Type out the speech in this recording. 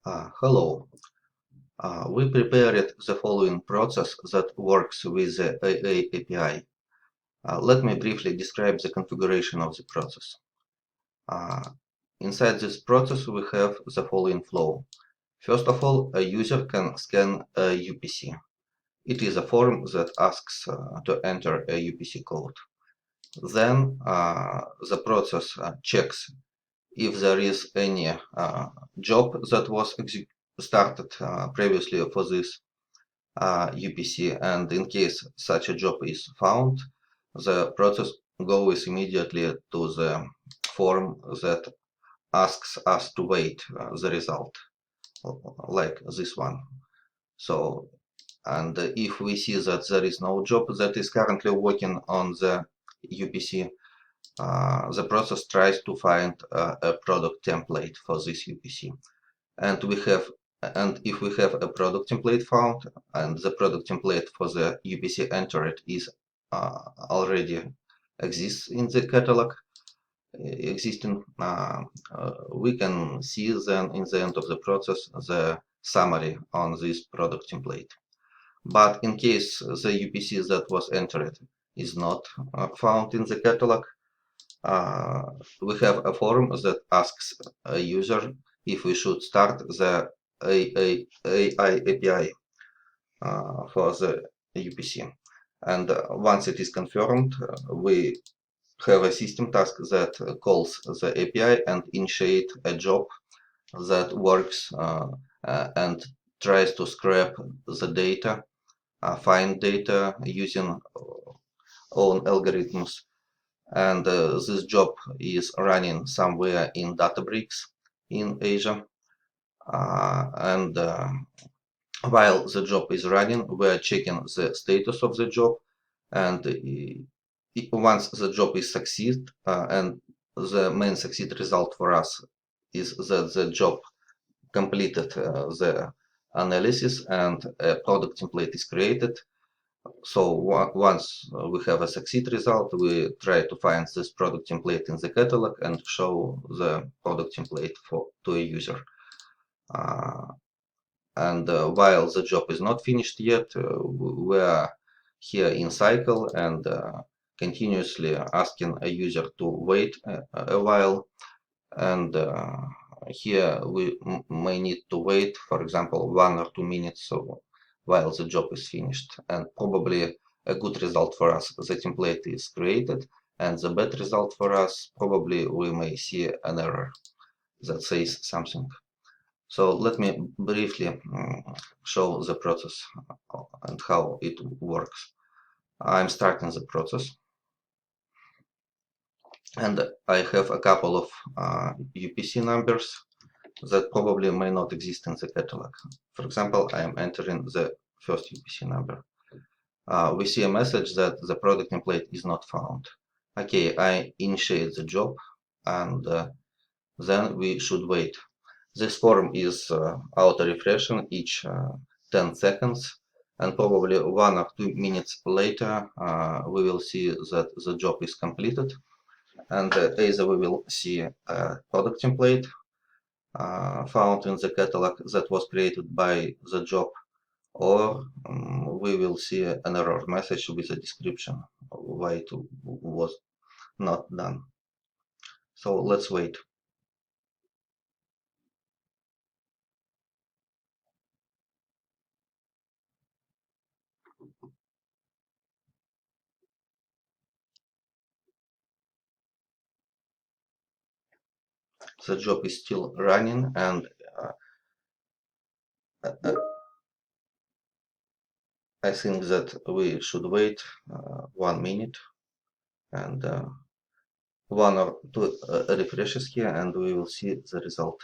Hello. We prepared the following process that works with the AA API. Let me briefly describe the configuration of the process. Uh, Inside this process, we have the following flow. First of all, a user can scan a UPC. It is a form that asks to enter a UPC code. Then the process checks if there is any job that was started previously for this UPC, and in case such a job is found, the process goes immediately to the form that asks us to wait the result, like this one. So, and if we see that there is no job that is currently working on the UPC, the process tries to find a product template for this UPC. And if we have a product template found, and the product template for the UPC entered is already exists in the catalog existing, we can see then in the end of the process the summary on this product template. But in case the UPC that was entered is not found in the catalog, we have a form that asks a user if we should start the AI API for the UPC. And once it is confirmed, we have a system task that calls the API and initiate a job that works and tries to scrape the data, find data using own algorithms. And this job is running somewhere in Databricks in Asia. And while the job is running, we are checking the status of the job, and once the job is succeed, and the main succeed result for us is that the job completed the analysis and a product template is created. So once we have a succeed result, we try to find this product template in the catalog and show the product template to a user. And while the job is not finished yet, we are here in cycle and continuously asking a user to wait a while. And here we may need to wait, for example, 1 or 2 minutes while the job is finished. And probably a good result for us, the template is created, and the bad result for us, probably we may see an error that says something. So let me briefly show the process and how it works. I'm starting the process, and I have a couple of UPC numbers that probably may not exist in the catalog. For example, I am entering the first UPC number. We see a message that the product template is not found. Okay, I initiate the job, and then we should wait. This form is auto-refreshing each 10 seconds, and probably 1 or 2 minutes later we will see that the job is completed, and either we will see a product template found in the catalog that was created by the job, or we will see an error message with a description of why it was not done. So let's wait. The job is still running, and I think that we should wait 1 minute and 1 or 2 refreshes here, and we will see the result.